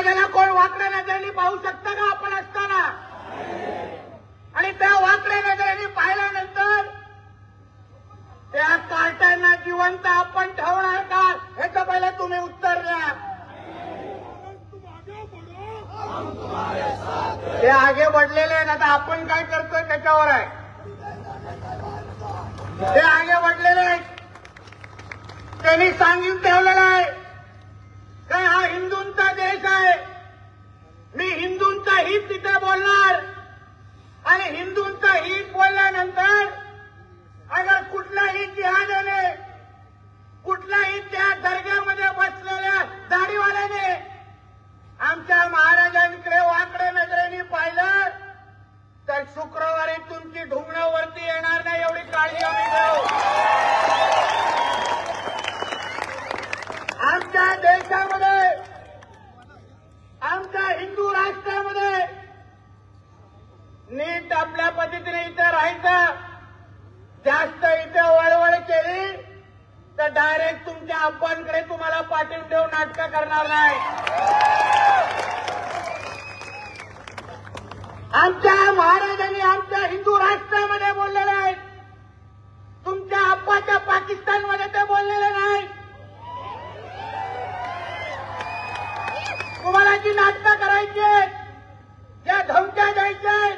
त्याला कोण वाकड्या नजरेने पाहू शकतं का आपण असताना? आणि त्या वाकड्या नजरेने पाहिल्यानंतर त्या कार्ट्यांना जिवंत आपण ठेवणार का ह्याचं पहिलं तुम्ही उत्तर द्या. ते आगे बढ़लेले आहेत. आता आपण काय करतोय त्याच्यावर आहे. ते आगे बढ़लेले आहेत. त्यांनी सांगून ठेवलेलं आहे काय हा हिंदूंचा देश आहे. मी हिंदूंचा हित तिथे बोलणार आणि हिंदूंचा हित बोलल्यानंतर अगर कुठल्याही जिहादाने कुठल्याही त्या दर्ग्यामध्ये बसलेल्या दाढीवाल्याने आमच्या महाराजांकडे वाकडे नजरेने पाहिलं तर शुक्रवारी तुमची ढुंगणं वरती येणार नाही एवढी काळजी आम्ही घेऊ. आमच्या देशामध्ये आमच्या हिंदू राष्ट्रामध्ये नीट आपल्या पद्धतीने इथे राहायचं. जास्त इथे वळवळ केली तर डायरेक्ट तुमच्या अब्बांकडे तुम्हाला पाठवून देऊन नाटकं करणार नाही. आमच्या महाराजांनी आमच्या हिंदू राष्ट्रामध्ये बोललेले आहेत. तुमच्या अब्बाच्या पाकिस्तानमध्ये ते बोललेले नाही. तुम्हाला जी नाटकं करायची आहेत, ज्या धमक्या द्यायच्या आहेत,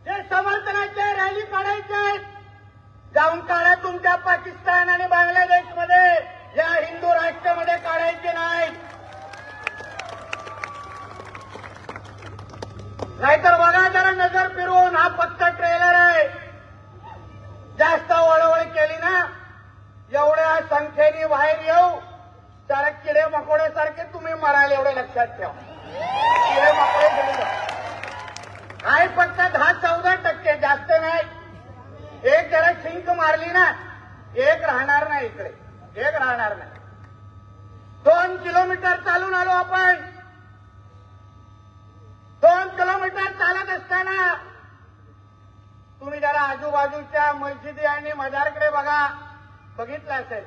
जे समर्थनाचे रॅली काढायचे आहेत, जाऊन काढा तुमच्या पाकिस्तान आणि बांगलादेशमध्ये. या हिंदू राष्ट्रामध्ये काढायचे नाही. नाहीतर बघा जरा नजर फिरवून हा फक्त ट्रेलर आहे. जास्त वळवळ केली ना एवढ्या संख्येने बाहेर येऊ सारे किडे मकोड्यासारखे तुम्ही मराल एवढे लक्षात ठेवा. किडे मकोडे गेले आहे फक्त 10-14%, जास्त नाही. एक जरा शिंक मारली ना एक राहणार नाही इकडे, एक राहणार नाही. 2 किलोमीटर चालून आलो आपण. 2 किलोमीटर चालत असताना तुम्ही जरा आजूबाजूच्या मस्जिदी आणि मजारकडे बघा. बघितलं असेल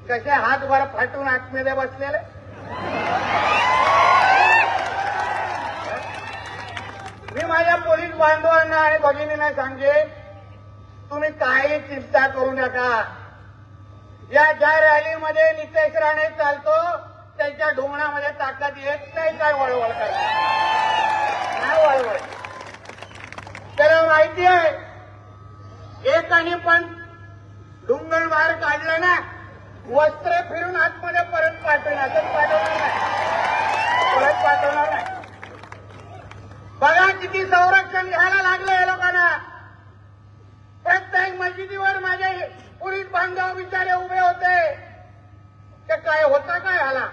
कसे हातभर फाटून आतमध्ये बसलेले. मी माझ्या पोलीस बांधवांना आणि भगिनींना सांगेन तुम्ही काही चिंता करू नका. या ज्या रॅलीमध्ये नितेश राणे चालतो त्यांच्या ढोंगणामध्ये ताकद येत नाही. काय वळवळ काय नाही वळवळ. त्याला माहिती आहे एकाने पण ढुंगण बाहेर काढलं ना वस्त्र फिरून आतमध्ये परत पाठवणार. असंच पाठवणार नाही, परत पाठवणार नाही. बघा किती संरक्षण घ्यायला लागलं या लोकांना. प्रत्येक मस्जिदीवर माझे पोलीस बांधव बिचारे उभे होते. ते काय होता काय ह्याला.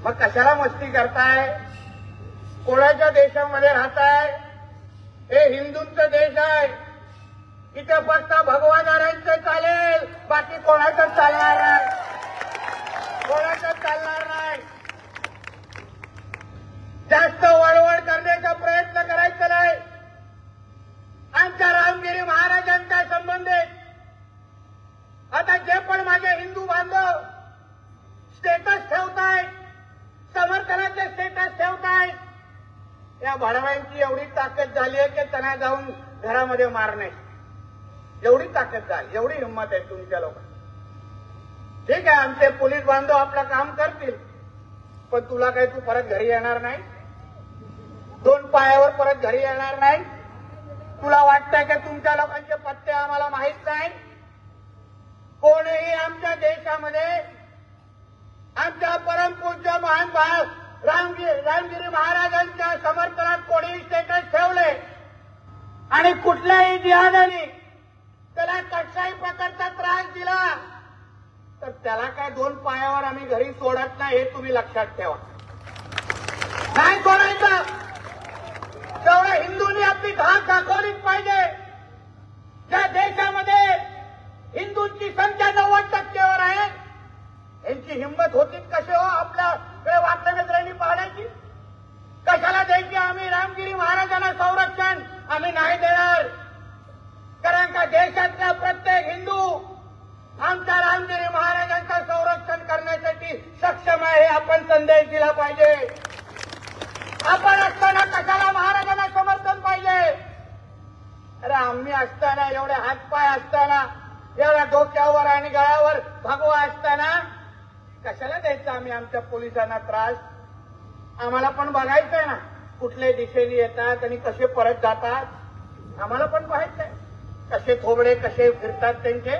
मग कशाला मस्ती करताय. कोणाच्या देशामध्ये राहताय. हे हिंदूंचा देश आहे. इथे फक्त भगवादारांचं चालेल, बाकी कोणाचं चालणार नाही. कोणाचं चालणार नाही. जास्त वळवळ करण्याचा प्रयत्न करायचा नाही. आमच्या रामगिरी महाराजांच्या संबंधित आता जे पण माझे हिंदू बांधव स्टेटस ठेवतायत, समर्थनाचे स्टेटस ठेवतायत, या भडव्यांची एवढी ताकद झाली आहे की त्यांना जाऊन घरामध्ये मारणे एवढी ताकद झाली, एवढी हिंमत आहे तुमच्या लोकांना. ठीक आहे आमचे पोलीस बांधव आपलं काम करतील, पण तुला काही तू परत घरी येणार नाही. 2 पायावर परत घरी येणार नाही. तुला वाटतंय की तुमच्या लोकांचे पत्ते आम्हाला माहित नाही. कोणीही आमच्या देशामध्ये आमच्या परमपूज्य महान रामगिरी महाराजांच्या समर्थनात कोणीही स्टेटस ठेवले आणि कुठल्याही जिहादाने त्याला कशाही प्रकारचा त्रास दिला तर त्याला काय 2 पायावर आम्ही घरी सोडत नाही. हे तुम्ही लक्षात ठेवा. नाही सोडायचं. तेवढ्या हिंदूंनी आपली धाक दाखवलीच पाहिजे. ज्या देशामध्ये हिंदूंची संख्या 90% आहे यांची हिंमत होतीच कसे हो आपल्याकडे वाकड्या नजरेने पाहण्याची. कशाला द्यायची आम्ही रामगिरी महाराजांना संरक्षण आम्ही नाही देणार. कारण का देशातला प्रत्येक हिंदू आमच्या रामगिरी महाराजांचा पण संदेश दिला पाहिजे. आपण असताना कशाला महाराजांना समर्थन पाहिजे? अरे आम्ही असताना, एवढे हातपाय असताना, एवढ्या डोक्यावर आणि गळावर भगवा असताना कशाला द्यायचा आम्ही आमच्या पोलिसांना त्रास? आम्हाला पण बघायचंय ना कुठल्या दिशेने येतात आणि कसे परत जातात. आम्हाला पण पाहायचंय कसे थोबडे कसे फिरतात त्यांचे.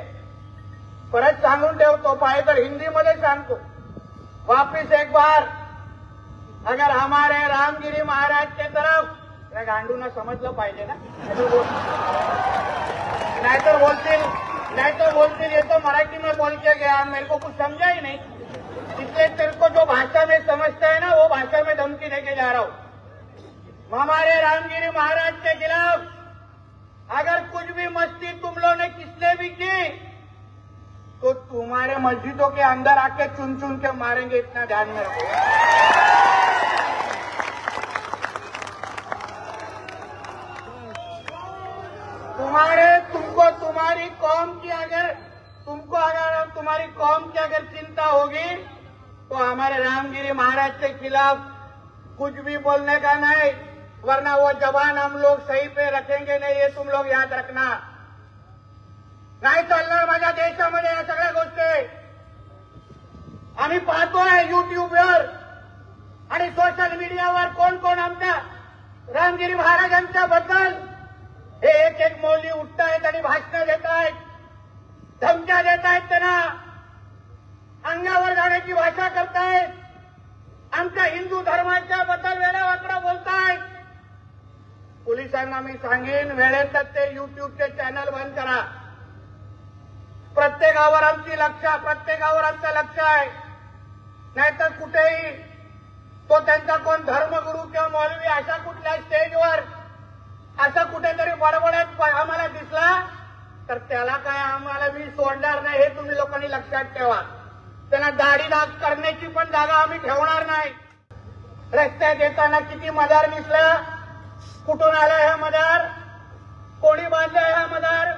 परत सांगून ठेवतो, पाहिजे तर हिंदीमध्ये सांगतो, वापिस एक बार अगर हमारे रामगिरी महाराज के तरफ, या गांडूंना समजलं पाहिजे ना, नाहीतर बोलतील ये तो मराठी में बोल के गया, मेरे को कुछ समझा ही नहीं, इसलिए तेरे को जो भाषा में समझता है ना वो भाषा में धमकी देके जा रहा हूं. हमारे रामगिरी महाराज के खिलाफ अगर कुछ भी मस्ती तुम लोगों ने किसने भी की तो तुम्हारे मस्जिदों के अंदर आके चुन चुन के मारेंगे, इतना ध्यान में रखो. अगर तुम्हारी कौम की अगर चिंता होगी तो हमारे रामगिरी महाराज के खिलाफ कुछ भी बोलने का नहीं, वरना वो जबान हम लोग सही पे रखेंगे नहीं, ये तुम लोग याद रखना. नाही चालणार माझ्या देशामध्ये या सगळ्या गोष्टी. आम्ही पाहतोय युट्यूबवर आणि सोशल मीडियावर कोण कोण आमच्या रामगिरी महाराजांच्या बद्दल हे एक एक मौली उठतायत आणि भाषणं देत आहेत, धमक्या देत आहेत, त्यांना अंगावर जाण्याची भाषा करतायत, आमच्या हिंदू धर्माच्या बद्दल वेळावाकडा बोलतायत. पोलिसांना मी सांगेन वेळेतच ते युट्यूबचे चॅनल बंद करा. प्रत्येकावर आमचं लक्ष आहे. नाहीतर कुठेही तो त्यांचा कोण धर्मगुरू किंवा मौलवी अशा कुठल्या स्टेजवर असा कुठेतरी बडबडत आम्हाला दिसला तर त्याला काय आम्हाला मी सोडणार नाही, हे तुम्ही लोकांनी लक्षात ठेवा. त्यांना दाढी दाग करण्याची पण जागा आम्ही ठेवणार नाही. रस्त्यात येताना किती मदार दिसला, कुठून आला हा मदार, कोणी बांधलाय हा मदार,